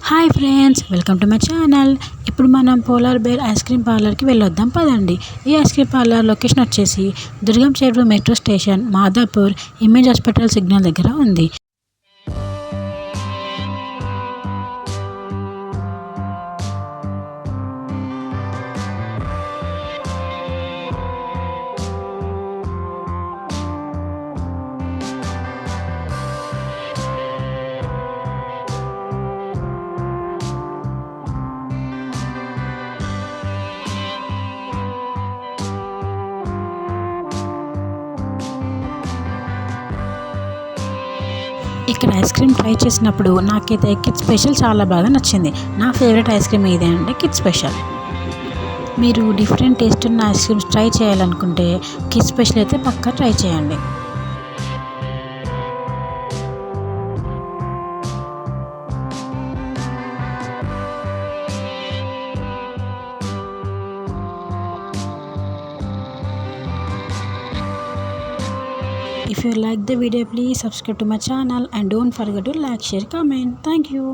Hi friends, welcome to my channel. ఇప్పుడు మనం polar bear ice cream పార్లర్కి వెళ్ళొద్దాం పదండి. ఈ ఐస్ క్రీమ్ పార్లర్ లొకేషన్ వచ్చేసి దుర్గం చెరువు metro station, Madhapur image hospital signal దగ్గర ఉంది. ఇక్కడ ఐస్ క్రీమ్ ట్రై చేసినప్పుడు నాకైతే కిడ్ స్పెషల్ చాలా బాగా నచ్చింది. నా ఫేవరెట్ ఐస్ క్రీమ్ ఇదే అండి, కిడ్ స్పెషల్. మీరు డిఫరెంట్ టేస్ట్ ఉన్న ఐస్ క్రీమ్స్ ట్రై చేయాలనుకుంటే కిడ్ స్పెషల్ అయితే పక్కా ట్రై చేయండి. If you like the video, please subscribe to my channel and don't forget to like, share, comment. Thank you.